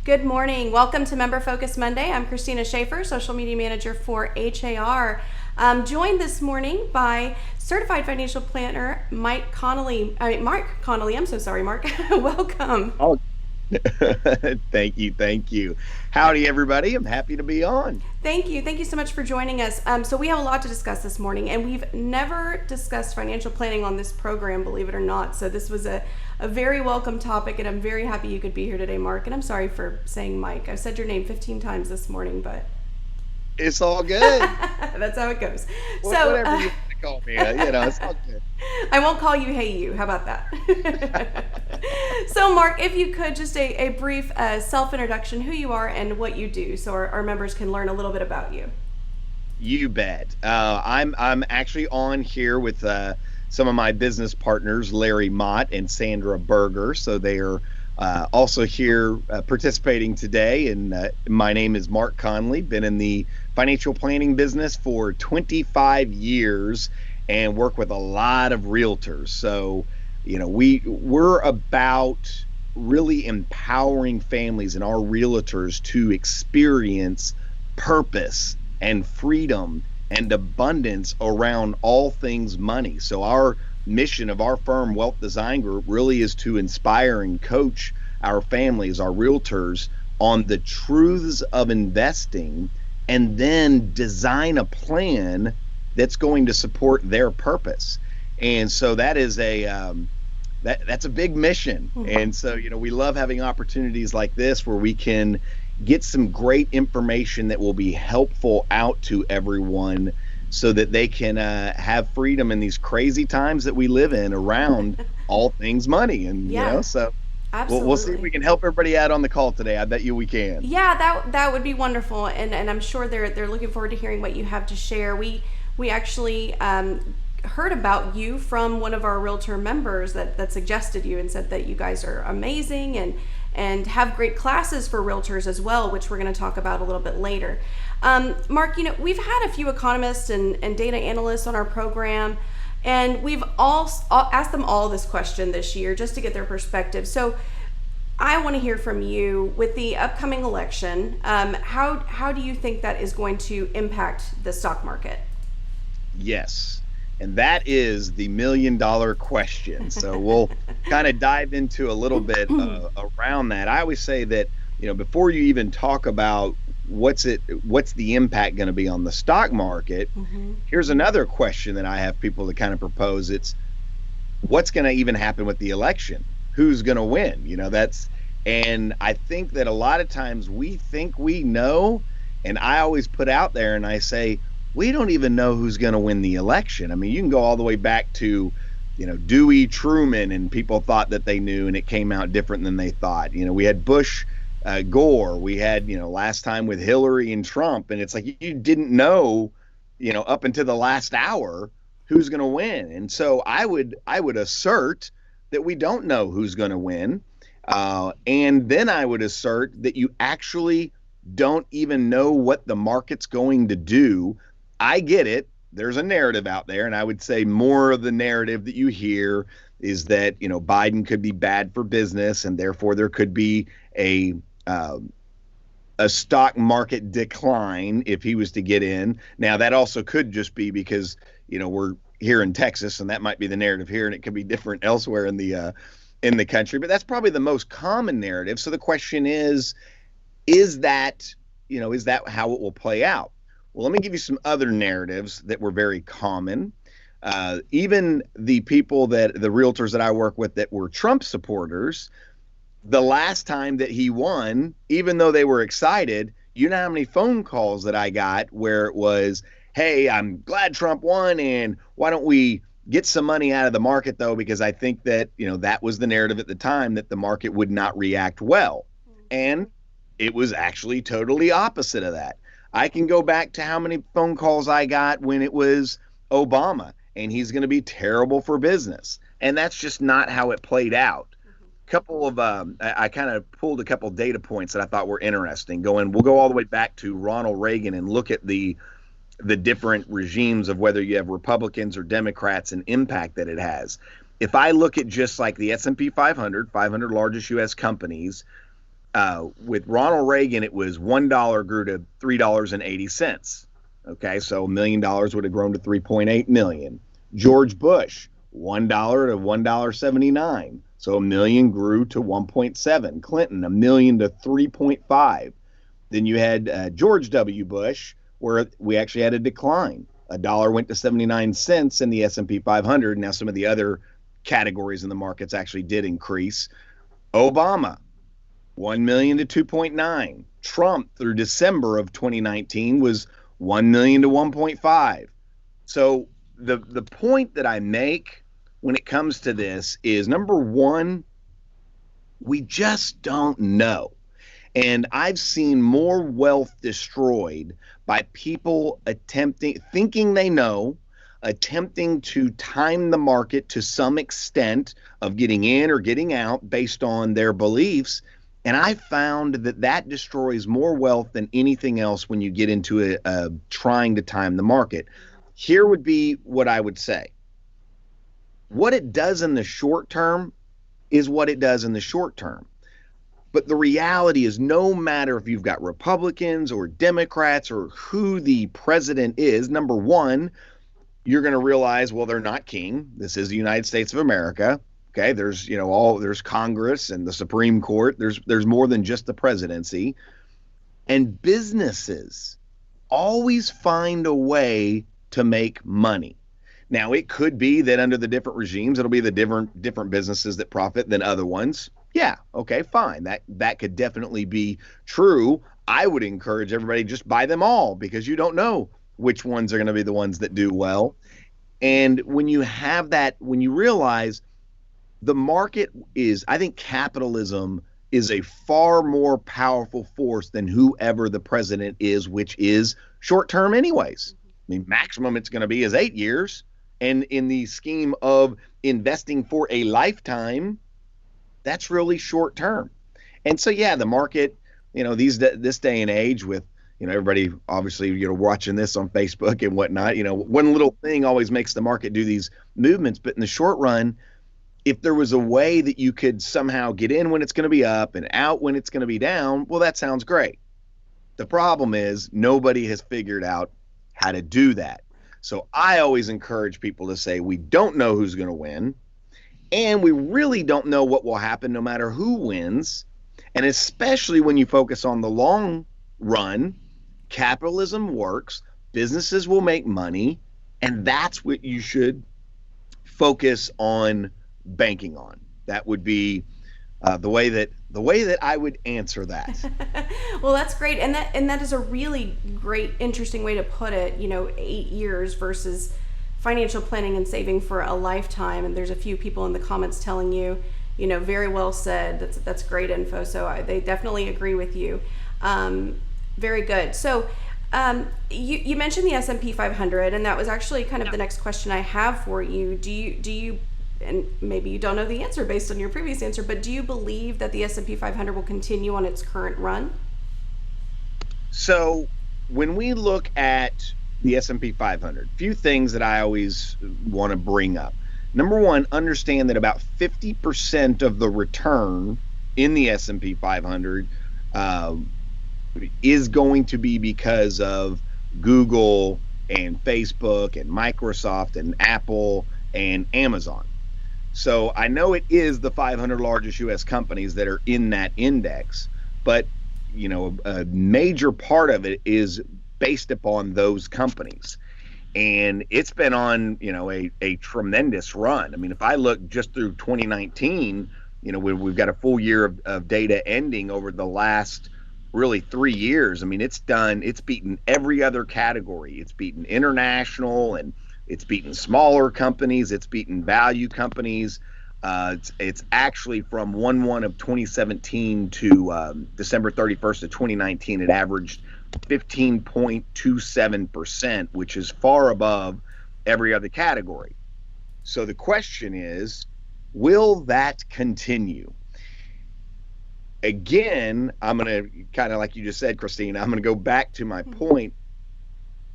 Good morning. Welcome to Member Focus Monday. I'm Cristina Schaefer, Social Media Manager for HAR. I'm joined this morning by Certified Financial Planner Mark Connely. I'm so sorry, Mark. Welcome. Oh, thank you. Thank you. Howdy, everybody. I'm happy to be on. Thank you. Thank you so much for joining us. So we have a lot to discuss this morning, and we've never discussed financial planning on this program, believe it or not. So this was a very welcome topic, and I'm very happy you could be here today, Mark. And I'm sorry for saying Mike. I've said your name 15 times this morning, but It's all good. that's how it goes. So Whatever you want to call me, it's all good. I won't call you Hey You. How about that? So, Mark, if you could, just a brief self introduction, who you are and what you do, so our members can learn a little bit about you. You bet. I'm actually on here with some of my business partners, Larry Mott and Sandra Berger. So they are also here participating today. And my name is Mark Connely. Been in the financial planning business for 25 years and work with a lot of realtors. So we're about really empowering families and our realtors to experience purpose and freedom and abundance around all things money. So our mission of our firm, Wealth Design Group, really is to inspire and coach our families, our realtors, on the truths of investing and then design a plan that's going to support their purpose. And so that is that's a big mission. And so, we love having opportunities like this where we can get some great information that will be helpful out to everyone so that they can have freedom in these crazy times that we live in around all things money. And, Yeah, so we'll see if we absolutely. can help everybody out on the call today. I bet you we can. Yeah, that would be wonderful, and I'm sure they're looking forward to hearing what you have to share. We actually heard about you from one of our realtor members that suggested you and said that you guys are amazing and have great classes for realtors as well, which we're going to talk about a little bit later. Mark, we've had a few economists and data analysts on our program, and we've all asked them all this question this year just to get their perspective. So I want to hear from you with the upcoming election. How do you think that is going to impact the stock market? Yes. And that is the $1 million question. So we'll kind of dive into a little bit around that. I always say that, before you even talk about what's the impact going to be on the stock market, Hmm. here's another question that I have people to kind of propose. It's what's going to even happen with the election? Who's going to win? And I think that a lot of times we think we know, and I always put out there and I say, we don't even know who's going to win the election. I mean, you can go all the way back to, Dewey, Truman, and people thought that they knew, and it came out different than they thought. We had Bush, Gore. We had, last time with Hillary and Trump, and it's like you didn't know, up until the last hour who's going to win. And so I would assert that we don't know who's going to win, and then I would assert that you actually don't even know what the market's going to do. I get it. There's a narrative out there, and I would say more of the narrative that you hear is that Biden could be bad for business, and therefore there could be a uh, a stock market decline if he was to get in. Now that also could just be because we're here in Texas, and that might be the narrative here, and it could be different elsewhere in the country. But that's probably the most common narrative. So the question is that is that how it will play out? Well, let me give you some other narratives that were very common. Even the realtors that I work with that were Trump supporters, the last time that he won, even though they were excited, you know how many phone calls that I got where it was, hey, I'm glad Trump won, and why don't we get some money out of the market though? Because I think that, that was the narrative at the time that the market would not react well. And it was actually totally opposite of that. I can go back to how many phone calls I got when it was Obama and he's going to be terrible for business. And that's just not how it played out. Couple of I kind of pulled a couple data points that I thought were interesting. We'll go all the way back to Ronald Reagan and look at the different regimes of whether you have Republicans or Democrats and impact that it has. If I look at just like the S&P 500, 500 largest U.S. companies, With Ronald Reagan, it was $1 grew to $3.80. Okay, so $1 million would have grown to 3.8 million. George Bush, $1 to $1.79. So a million grew to 1.7. Clinton, a million to 3.5. Then you had George W. Bush, where we actually had a decline. A dollar went to 79 cents in the S&P 500. Now some of the other categories in the markets actually did increase. Obama, 1 million to 2.9. Trump through December of 2019 was 1 million to 1.5. So the point that I make when it comes to this is, number one, we just don't know. And I've seen more wealth destroyed by people thinking they know, attempting to time the market to some extent of getting in or getting out based on their beliefs. And I found that that destroys more wealth than anything else when you get into trying to time the market. Here would be what I would say. What it does in the short term is what it does in the short term. But the reality is, no matter if you've got Republicans or Democrats or who the president is, number one, you're going to realize, well, they're not king. This is the United States of America. Okay, there's there's Congress and the Supreme Court. There's more than just the presidency. And businesses always find a way to make money. Now, it could be that under the different regimes, it'll be the different businesses that profit than other ones. Yeah, okay, fine. That could definitely be true. I would encourage everybody to just buy them all, because you don't know which ones are going to be the ones that do well. And when you have that, when you realize the market is, I think capitalism is a far more powerful force than whoever the president is, which is short term anyways. I mean, maximum it's going to be is 8 years. And in the scheme of investing for a lifetime, that's really short term. And so, yeah, the market, this day and age with, everybody obviously, watching this on Facebook and whatnot, one little thing always makes the market do these movements. But in the short run, if there was a way that you could somehow get in when it's going to be up and out when it's going to be down, well, that sounds great. The problem is nobody has figured out how to do that. So I always encourage people to say, we don't know who's going to win, and we really don't know what will happen no matter who wins. And especially when you focus on the long run, capitalism works, businesses will make money, and that's what you should focus on banking on. That would be the way that I would answer that. Well, that's great, and that is a really great, interesting way to put it. 8 years versus financial planning and saving for a lifetime. And there's a few people in the comments telling you, very well said. That's great info. So they definitely agree with you. Very good. So you mentioned the S&P 500, and that was actually kind of the next question I have for you. Do you and maybe you don't know the answer based on your previous answer, but do you believe that the S&P 500 will continue on its current run? So when we look at the S&P 500, few things that I always want to bring up. Number one, understand that about 50% of the return in the S&P 500 is going to be because of Google and Facebook and Microsoft and Apple and Amazon. So I know it is the 500 largest U.S. companies that are in that index, but a major part of it is based upon those companies. And it's been on, a tremendous run. I mean, if I look just through 2019, we've got a full year of data ending over the last really 3 years. I mean, it's beaten every other category. It's beaten international, and it's beaten smaller companies. It's beaten value companies. It's actually from 1/1 of 2017 to December 31st of 2019, it averaged 15.27%, which is far above every other category. So the question is, will that continue? Again, I'm going to kind of, like you just said, Cristina, I'm going to go back to my point.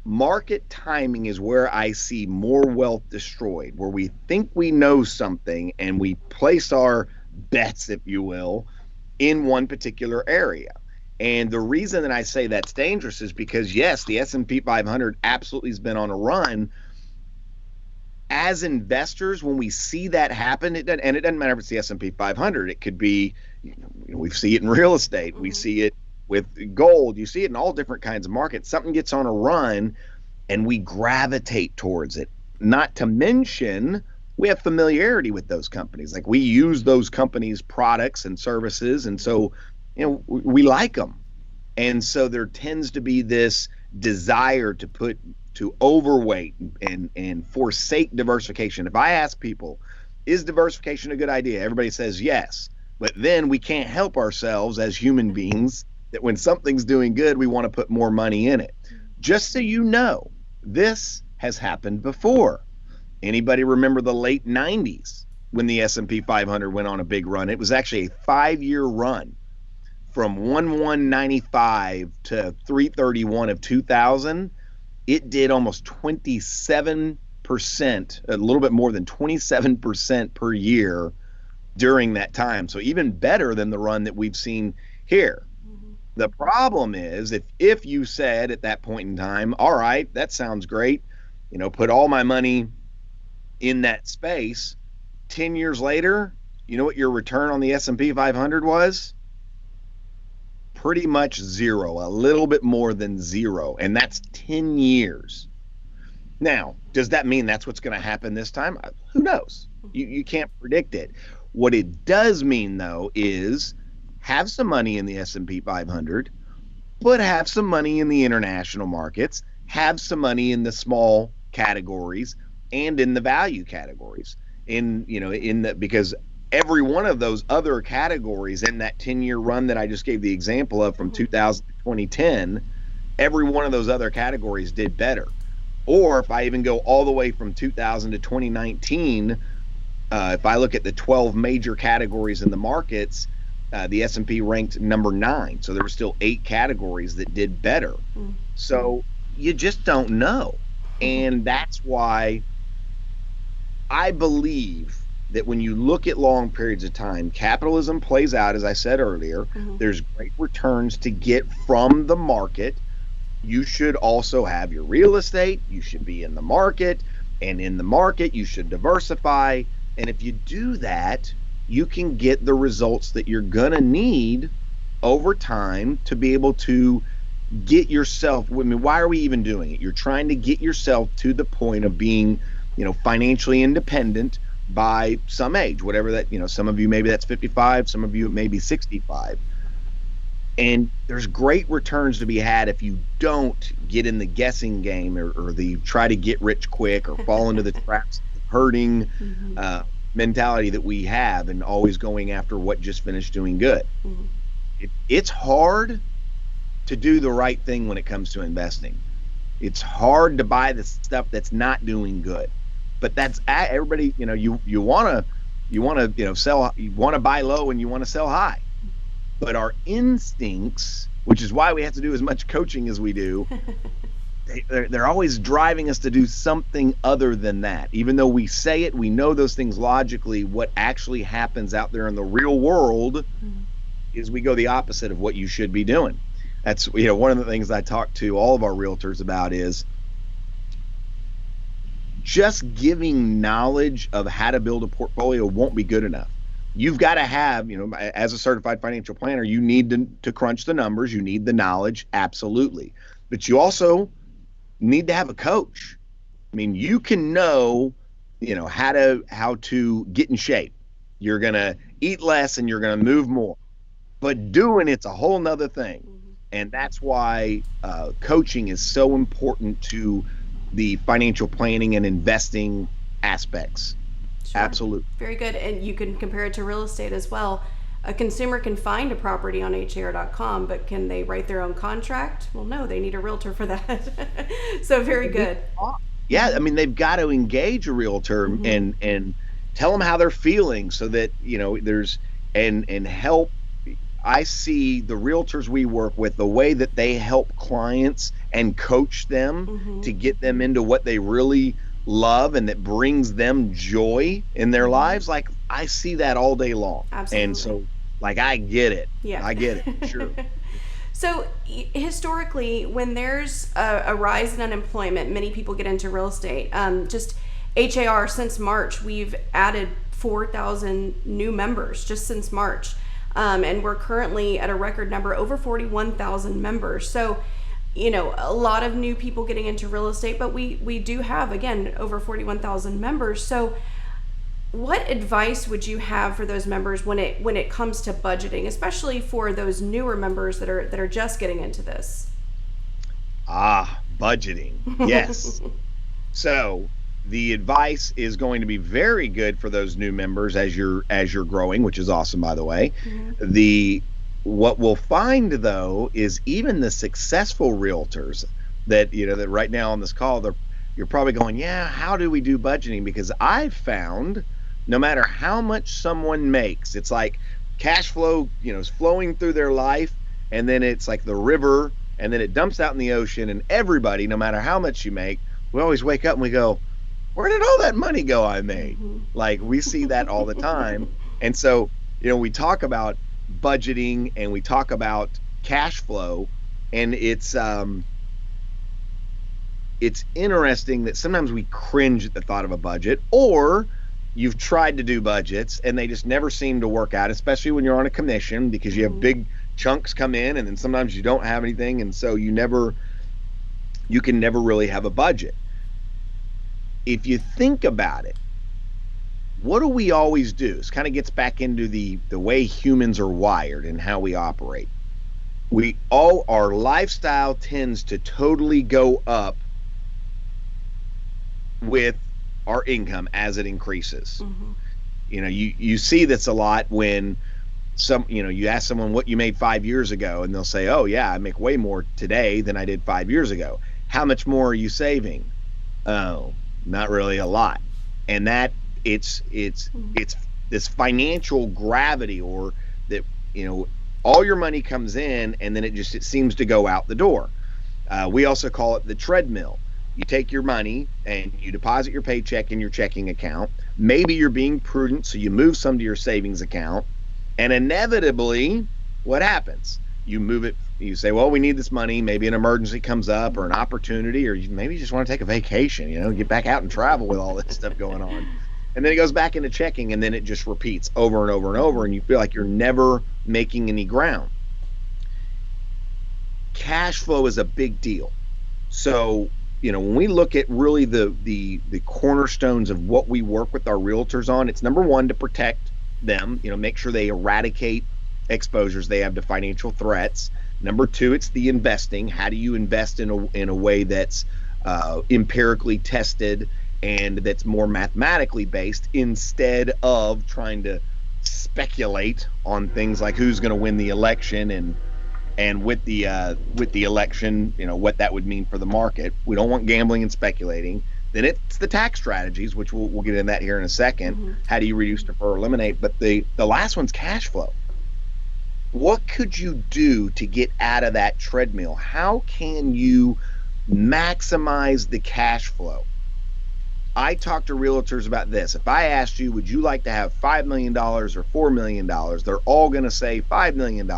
Market timing is where I see more wealth destroyed, where we think we know something and we place our bets, if you will, in one particular area. And the reason that I say that's dangerous is because, yes, the S&P 500 absolutely has been on a run. As investors, when we see that happen, it doesn't matter if it's the S&P 500. It could be, we see it in real estate. We see it with gold. You see it in all different kinds of markets. Something gets on a run and we gravitate towards it. Not to mention, we have familiarity with those companies. Like, we use those companies' products and services. And so, we like them. And so there tends to be this desire to overweight and forsake diversification. If I ask people, is diversification a good idea? Everybody says yes. But then we can't help ourselves as human beings that when something's doing good, we want to put more money in it. Just so you know, this has happened before. Anybody remember the late 90s when the S&P 500 went on a big run? It was actually a 5-year run from 1195 to 331 of 2000. It did almost 27%, a little bit more than 27% per year during that time. So even better than the run that we've seen here. The problem is, if you said at that point in time, all right, that sounds great, put all my money in that space, 10 years later, you know what your return on the S&P 500 was? Pretty much zero, a little bit more than zero, and that's 10 years. Now, does that mean that's what's going to happen this time? Who knows? You can't predict it. What it does mean, though, is have some money in the S&P 500, but have some money in the international markets, have some money in the small categories and in the value categories. Because every one of those other categories in that 10-year run that I just gave the example of from 2000 to 2010, every one of those other categories did better. Or if I even go all the way from 2000 to 2019, if I look at the 12 major categories in the markets, the S&P ranked number 9. So there were still 8 categories that did better. So you just don't know. And that's why I believe that when you look at long periods of time, capitalism plays out, as I said earlier. There's great returns to get from the market. You should also have your real estate. You should be in the market. And in the market, you should diversify. And if you do that, you can get the results that you're going to need over time to be able to get yourself, why are we even doing it? You're trying to get yourself to the point of being, financially independent by some age, whatever that, some of you, maybe that's 55, some of you, maybe 65. And there's great returns to be had if you don't get in the guessing game or the try to get rich quick or fall into the traps of hurting mentality that we have and always going after what just finished doing good. It's hard to do the right thing when it comes to investing. It's hard to buy the stuff that's not doing good. But that's everybody, you want to sell, you want to buy low and you want to sell high. But our instincts, which is why we have to do as much coaching as we do, they're always driving us to do something other than that. Even though we say it, we know those things logically, what actually happens out there in the real world is we go the opposite of what you should be doing. That's, one of the things I talk to all of our realtors about is just giving knowledge of how to build a portfolio won't be good enough. You've got to have, as a certified financial planner, you need to crunch the numbers. You need the knowledge, absolutely. But you also need to have a coach. You can know, how to get in shape. You're going to eat less and you're going to move more. But doing it's a whole nother thing. And that's why coaching is so important to the financial planning and investing aspects. Sure. Absolutely. Very good. And you can compare it to real estate as well. A consumer can find a property on HAR.com, but can they write their own contract? Well, no, they need a realtor for that. So very good. Yeah, they've got to engage a realtor and tell them how they're feeling so that, there's and help. I see the realtors we work with, the way that they help clients and coach them to get them into what they really love and that brings them joy in their lives. Like, I see that all day long. Absolutely. And so, Like, I get it. Yeah. I get it for sure. So historically, when there's a rise in unemployment, many people get into real estate. Just HAR, since March, we've added 4,000 new members just since March. And we're currently at a record number, over 41,000 members. So, a lot of new people getting into real estate, but we do have, again, over 41,000 members. So what advice would you have for those members when it comes to budgeting, especially for those newer members that are just getting into this? Budgeting. Yes. So the advice is going to be very good for those new members as you're growing, which is awesome, by the way. Mm-hmm. The What we'll find, though, is even the successful realtors that right now on this call, you're probably going, yeah, how do we do budgeting? Because I've found no matter how much someone makes, it's like cash flow, is flowing through their life, and then it's like the river, and then it dumps out in the ocean, and everybody, no matter how much you make, we always wake up and we go, where did all that money go I made? Mm-hmm. Like, we see that all the time. And so, we talk about budgeting and we talk about cash flow, and it's interesting that sometimes we cringe at the thought of a budget, or you've tried to do budgets and they just never seem to work out, especially when you're on a commission, because you have big chunks come in and then sometimes you don't have anything, and so you can never really have a budget. If you think about it, what do we always do? This kind of gets back into the way humans are wired and how we operate. Our lifestyle tends to totally go up with our income as it increases. Mm-hmm. You see this a lot when you ask someone what you made 5 years ago, and they'll say, oh yeah, I make way more today than I did 5 years ago. How much more are you saving? Oh, not really a lot. And that it's this financial gravity, or that, all your money comes in and then it seems to go out the door. We also call it the treadmill. You take your money and you deposit your paycheck in your checking account. Maybe you're being prudent, so you move some to your savings account, and inevitably, what happens? You move it, you say, well, we need this money, maybe an emergency comes up or an opportunity, or maybe you just want to take a vacation, get back out and travel with all this stuff going on. And then it goes back into checking, and then it just repeats over and over and over, and you feel like you're never making any ground. Cash flow is a big deal. So, when we look at really the cornerstones of what we work with our realtors on, it's number one, to protect them, make sure they eradicate exposures they have to financial threats. Number two, it's the investing. How do you invest in a way that's empirically tested and that's more mathematically based, instead of trying to speculate on things like who's going to win the election and with the election, what that would mean for the market. We don't want gambling and speculating. Then it's the tax strategies, which we'll get into that here in a second. Mm-hmm. How do you reduce, defer, eliminate? But the last one's cash flow. What could you do to get out of that treadmill? How can you maximize the cash flow? I talk to realtors about this. If I asked you, would you like to have $5 million or $4 million? They're all going to say $5 million.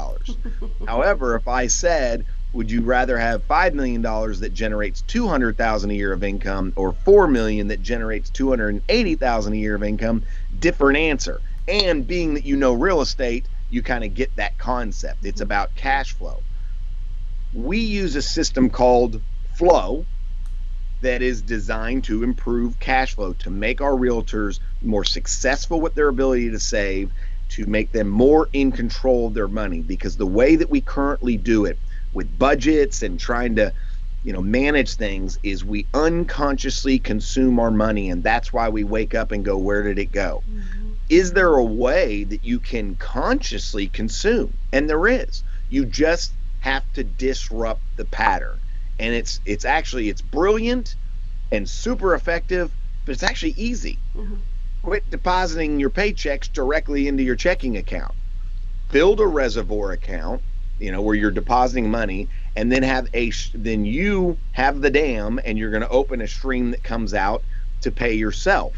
However, if I said, would you rather have $5 million that generates $200,000 a year of income, or $4 million that generates $280,000 a year of income? Different answer. And being that real estate, you kind of get that concept. It's about cash flow. We use a system called Flow that is designed to improve cash flow, to make our realtors more successful with their ability to save, to make them more in control of their money. Because the way that we currently do it with budgets and trying to manage things is we unconsciously consume our money, and that's why we wake up and go, where did it go? Mm-hmm. Is there a way that you can consciously consume? And there is. You just have to disrupt the pattern. And it's brilliant and super effective, but it's actually easy. Mm-hmm. Quit depositing your paychecks directly into your checking account. Build a reservoir account, where you're depositing money, and then then you have the dam, and you're going to open a stream that comes out to pay yourself.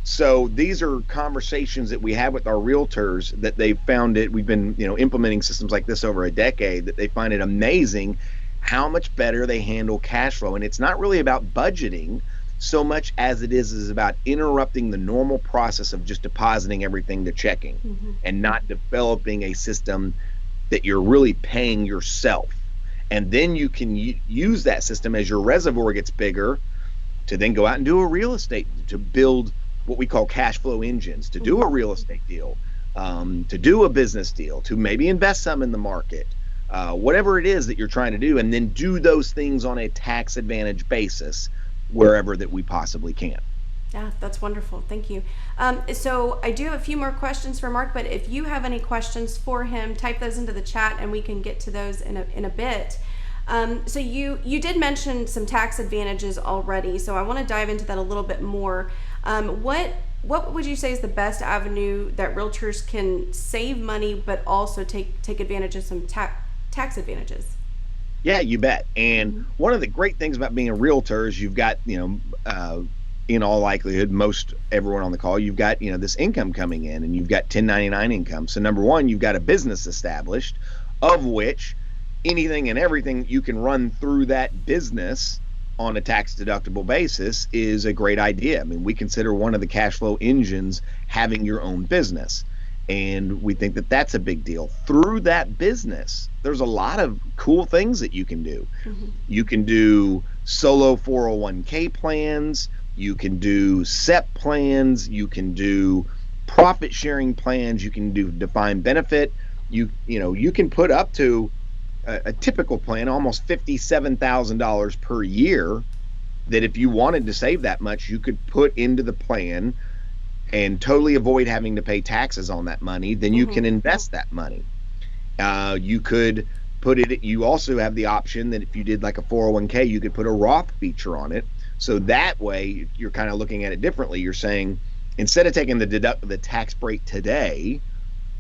So these are conversations that we have with our realtors that they found it. We've been, implementing systems like this over a decade that they find it amazing how much better they handle cash flow. And it's not really about budgeting so much as it is about interrupting the normal process of just depositing everything to checking and not developing a system that you're really paying yourself. And then you can use that system as your reservoir gets bigger to then go out and do a real estate, to build what we call cash flow engines, to do a real estate deal, to do a business deal, to maybe invest some in the market, whatever it is that you're trying to do, and then do those things on a tax advantage basis wherever that we possibly can. Yeah, that's wonderful. Thank you. So I do have a few more questions for Mark, but if you have any questions for him, type those into the chat and we can get to those in a bit. So you did mention some tax advantages already, so I want to dive into that a little bit more. What would you say is the best avenue that realtors can save money but also take advantage of some tax advantages? Yeah, you bet. And one of the great things about being a realtor is you've got, in all likelihood, most everyone on the call, you've got, this income coming in, and you've got 1099 income. So number one, you've got a business established, of which anything and everything you can run through that business on a tax deductible basis is a great idea. I mean, we consider one of the cash flow engines having your own business. And we think that that's a big deal. Through that business, there's a lot of cool things that you can do. You can do solo 401k plans. You can do SEP plans. You can do profit sharing plans. You can do defined benefit. You can put up to a typical plan, almost $57,000 per year, that if you wanted to save that much, you could put into the plan and totally avoid having to pay taxes on that money. Then you can invest that money. You could put it, you also have the option that if you did like a 401k, you could put a Roth feature on it. So that way you're kind of looking at it differently. You're saying, instead of taking the tax break today,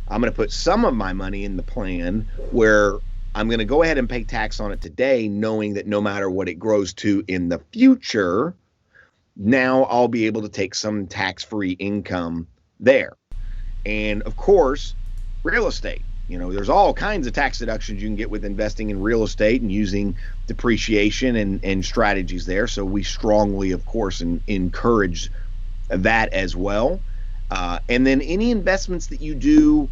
I'm going to put some of my money in the plan where I'm going to go ahead and pay tax on it today, knowing that no matter what it grows to in the future, now I'll be able to take some tax-free income there. And of course, real estate. There's all kinds of tax deductions you can get with investing in real estate and using depreciation and strategies there. So we strongly, of course, encourage that as well. And then any investments that you do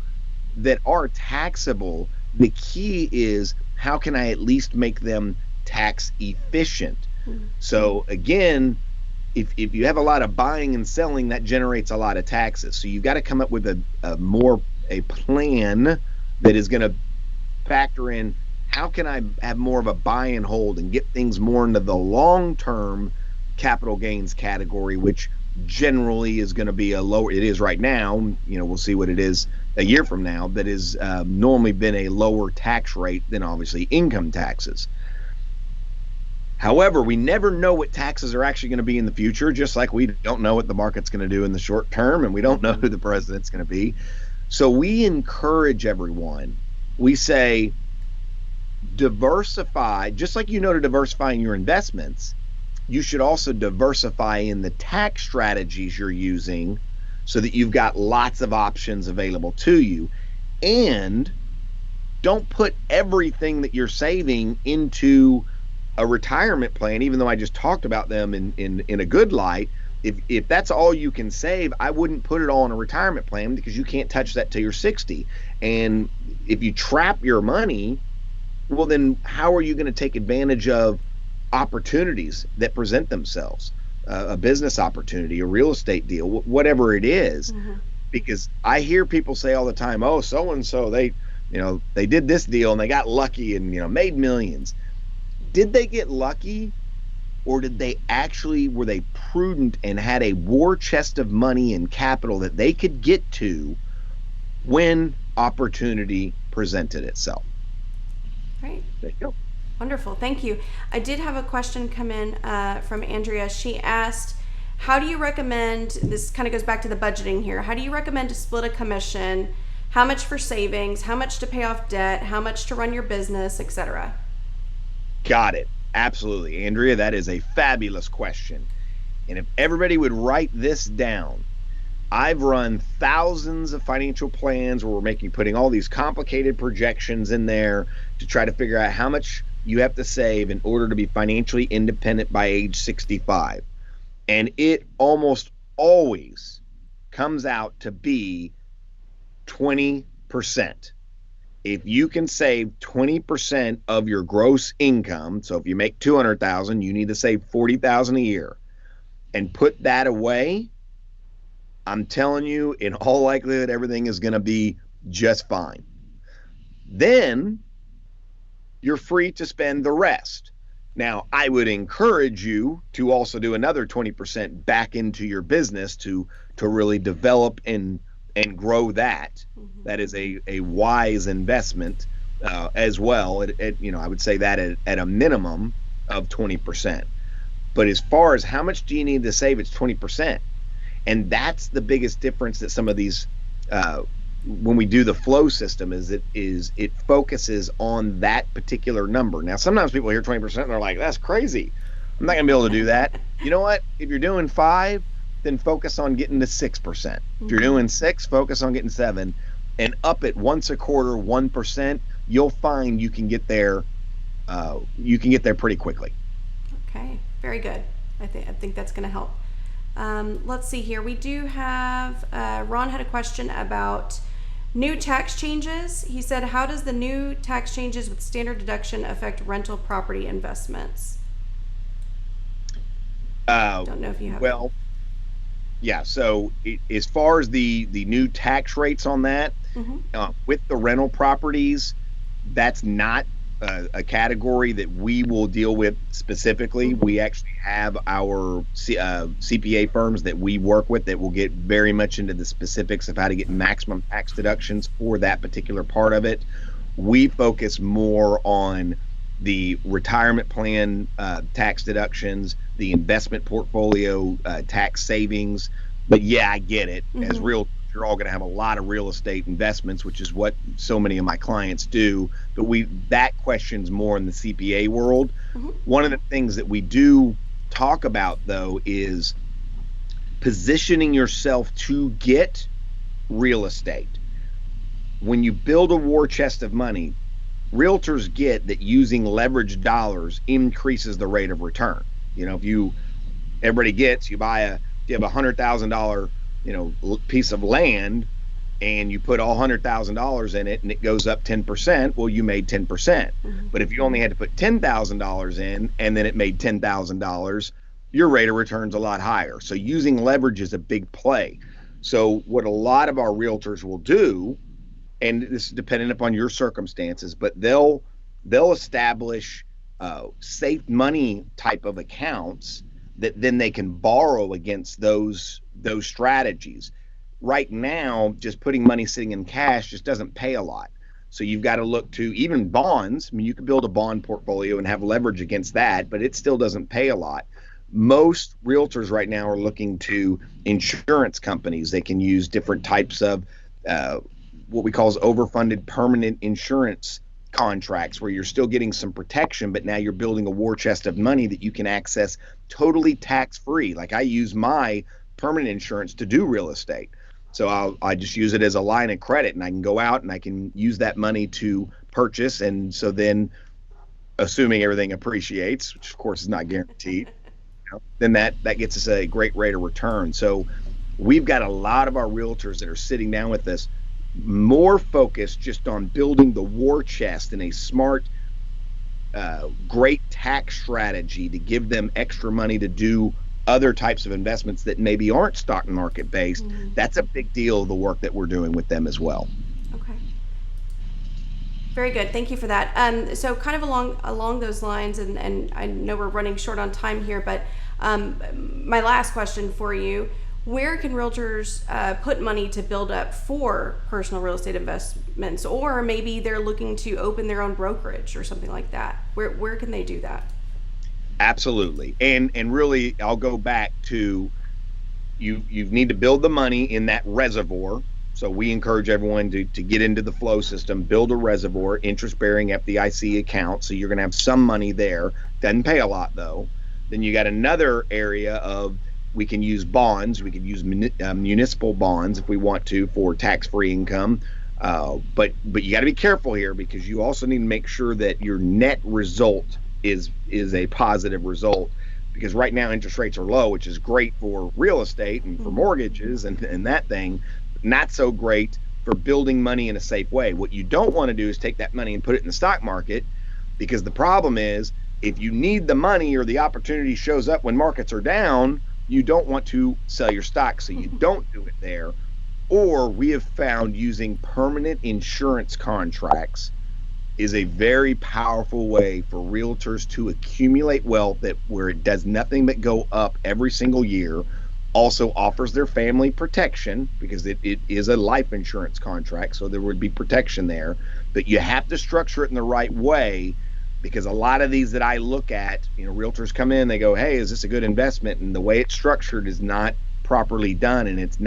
that are taxable, the key is, how can I at least make them tax efficient? So again, if you have a lot of buying and selling, that generates a lot of taxes. So you've got to come up with a plan that is going to factor in, how can I have more of a buy and hold and get things more into the long-term capital gains category, which generally is going to be a lower, it is right now, we'll see what it is a year from now, that is normally been a lower tax rate than obviously income taxes. However, we never know what taxes are actually going to be in the future, just like we don't know what the market's going to do in the short term, and we don't know who the president's going to be. So we encourage everyone, we say, diversify, just like to diversify in your investments, you should also diversify in the tax strategies you're using so that you've got lots of options available to you. And don't put everything that you're saving into a retirement plan, even though I just talked about them in a good light. If that's all you can save, I wouldn't put it all in a retirement plan, because you can't touch that till you're 60. And if you trap your money, well, then how are you going to take advantage of opportunities that present themselves? A business opportunity, a real estate deal, whatever it is. Because I hear people say all the time, oh, so-and-so, they did this deal and they got lucky and, made millions. Did they get lucky? Or were they prudent and had a war chest of money and capital that they could get to when opportunity presented itself? Right. There you go. Wonderful. Thank you. I did have a question come in from Andrea. She asked, how do you recommend, this kind of goes back to the budgeting here, how do you recommend to split a commission? How much for savings? How much to pay off debt? How much to run your business, etc.? Got it. Absolutely. Andrea, that is a fabulous question. And if everybody would write this down, I've run thousands of financial plans where we're putting all these complicated projections in there to try to figure out how much you have to save in order to be financially independent by age 65. And it almost always comes out to be 20%. If you can save 20% of your gross income, so if you make 200,000, you need to save 40,000 a year and put that away, I'm telling you, in all likelihood, everything is going to be just fine. Then you're free to spend the rest. Now, I would encourage you to also do another 20% back into your business to really develop and grow that. Mm-hmm. That is a wise investment as well. I would say that at a minimum of 20%. But as far as how much do you need to save, it's 20%. And that's the biggest difference that some of these when we do the flow system is it focuses on that particular number. Now, sometimes people hear 20% and they're like, that's crazy. I'm not gonna be able to do that. You know what? If you're doing 5, then focus on getting to 6%. Mm-hmm. If you're doing 6, focus on getting 7, and up it once a quarter, 1%. You'll find you can get there. You can get there pretty quickly. Okay, very good. I think that's going to help. Let's see here. We do have Ron had a question about new tax changes. He said, "How does the new tax changes with standard deduction affect rental property investments?" Don't know if you have. Well, yeah. So as far as the new tax rates on that, Mm-hmm. with the rental properties, that's not a category that we will deal with specifically. Mm-hmm. We actually have our CPA firms that we work with that will get very much into the specifics of how to get maximum tax deductions for that particular part of it. We focus more on the retirement plan tax deductions, the investment portfolio tax savings. But yeah, I get it. Mm-hmm. As realtors, you're all going to have a lot of real estate investments, which is what so many of my clients do. But that question's more in the CPA world. Mm-hmm. One of the things that we do talk about, though, is positioning yourself to get real estate. When you build a war chest of money, realtors get that using leveraged dollars increases the rate of return. If everybody gets, you have $100,000, piece of land, and you put all $100,000 in it and it goes up 10%, well, you made 10%. Mm-hmm. But if you only had to put $10,000 in and then it made $10,000, your rate of return's a lot higher. So using leverage is a big play. So what a lot of our realtors will do, and this is dependent upon your circumstances, but they'll establish safe money type of accounts that then they can borrow against those strategies. Right now, just putting money sitting in cash just doesn't pay a lot. So you've got to look to even bonds. I mean, you could build a bond portfolio and have leverage against that, but it still doesn't pay a lot. Most realtors right now are looking to insurance companies. They can use different types of what we call as overfunded permanent insurance contracts, where you're still getting some protection, but now you're building a war chest of money that you can access totally tax-free. Like I use my permanent insurance to do real estate. So I just use it as a line of credit, and I can go out and I can use that money to purchase. And so then, assuming everything appreciates, which of course is not guaranteed, then that gets us a great rate of return. So we've got a lot of our realtors that are sitting down with us, more focused just on building the war chest and a smart, great tax strategy to give them extra money to do other types of investments that maybe aren't stock market based. Mm-hmm. That's a big deal of the work that we're doing with them as well. Okay. Very good. Thank you for that. So kind of along those lines, and I know we're running short on time here, but my last question for you: where can realtors put money to build up for personal real estate investments, or maybe they're looking to open their own brokerage or something like that? Where can they do that? Absolutely. And really, I'll go back to you need to build the money in that reservoir. So we encourage everyone to get into the flow system, build a reservoir, interest-bearing FDIC account. So you're going to have some money there. Doesn't pay a lot, though. Then you got another area of We can use bonds. We can use municipal bonds if we want to for tax-free income. But you got to be careful here, because you also need to make sure that your net result is a positive result. Because right now interest rates are low, which is great for real estate and for mortgages and that thing. Not so great for building money in a safe way. What you don't want to do is take that money and put it in the stock market, because the problem is, if you need the money or the opportunity shows up when markets are down, you don't want to sell your stock, so you don't do it there. Or we have found using permanent insurance contracts is a very powerful way for realtors to accumulate wealth, that where it does nothing but go up every single year. Also offers their family protection, because it is a life insurance contract, so there would be protection there. But you have to structure it in the right way, because a lot of these that I look at, realtors come in, they go, hey, is this a good investment? And the way it's structured is not properly done, and it's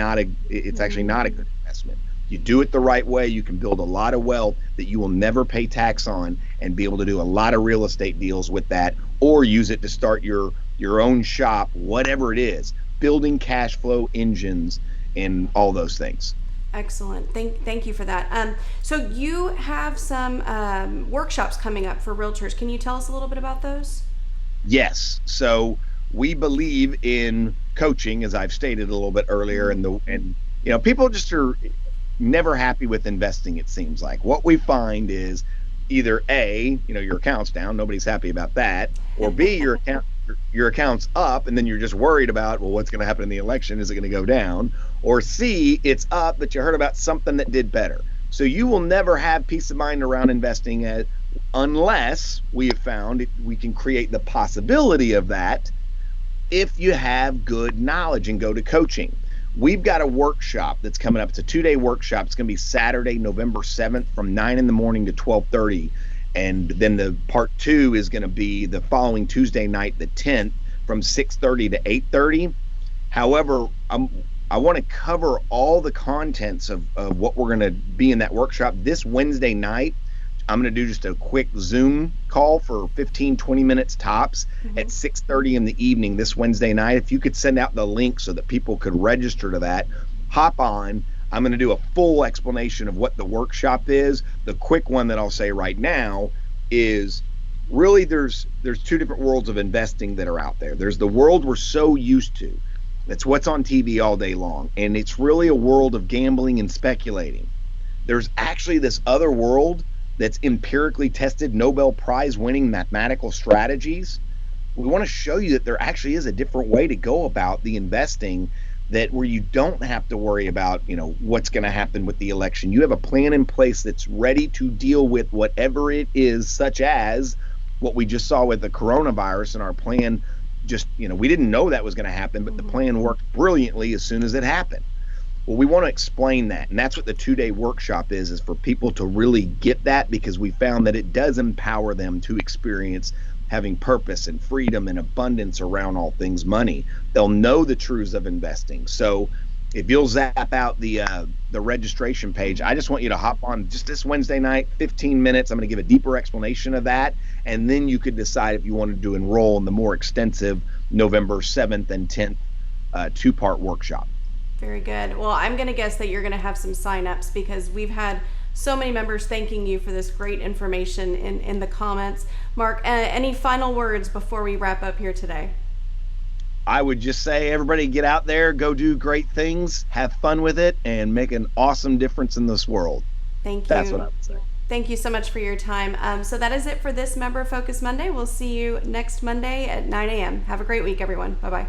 actually not a good investment. You do it the right way, you can build a lot of wealth that you will never pay tax on, and be able to do a lot of real estate deals with that, or use it to start your own shop, whatever it is, building cash flow engines and all those things. Excellent. Thank you for that. So you have some workshops coming up for realtors. Can you tell us a little bit about those? Yes. So we believe in coaching, as I've stated a little bit earlier, and people just are never happy with investing. It seems like what we find is either A, your account's down, nobody's happy about that, or B, your account's up, and then you're just worried about, well, what's going to happen in the election? Is it going to go down? Or C, it's up, but you heard about something that did better. So you will never have peace of mind around investing unless we have found we can create the possibility of that if you have good knowledge and go to coaching. We've got a workshop that's coming up. It's a 2-day workshop. It's going to be Saturday, November 7th from 9 in the morning to 12:30. And then the part 2 is going to be the following Tuesday night, the 10th, from 6:30 to 8:30. However, I want to cover all the contents of what we're going to be in that workshop. This Wednesday night, I'm going to do just a quick Zoom call for 15-20 minutes tops at 6:30 in the evening this Wednesday night. If you could send out the link so that people could register to that, hop on. I'm going to do a full explanation of what the workshop is. The quick one that I'll say right now is, really there's 2 different worlds of investing that are out there. There's the world we're so used to. That's what's on TV all day long. And it's really a world of gambling and speculating. There's actually this other world that's empirically tested, Nobel Prize winning mathematical strategies. We want to show you that there actually is a different way to go about the investing, that where you don't have to worry about, what's going to happen with the election. You have a plan in place that's ready to deal with whatever it is, such as what we just saw with the coronavirus. And our plan just, we didn't know that was going to happen, but the plan worked brilliantly as soon as it happened. Well, we want to explain that, and that's what the 2-day workshop is for people to really get that, because we found that it does empower them to experience having purpose and freedom and abundance around all things money. They'll know the truths of investing. So if you'll zap out the registration page, I just want you to hop on just this Wednesday night, 15 minutes. I'm going to give a deeper explanation of that, and then you could decide if you wanted to enroll in the more extensive November 7th and 10th 2-part workshop. Very good. Well, I'm going to guess that you're going to have some signups, because we've had so many members thanking you for this great information in the comments. Mark, any final words before we wrap up here today? I would just say, everybody get out there, go do great things, have fun with it, and make an awesome difference in this world. Thank you. That's what I would say. Thank you so much for your time. So that is it for this Member Focus Monday. We'll see you next Monday at 9 a.m. Have a great week, everyone. Bye-bye.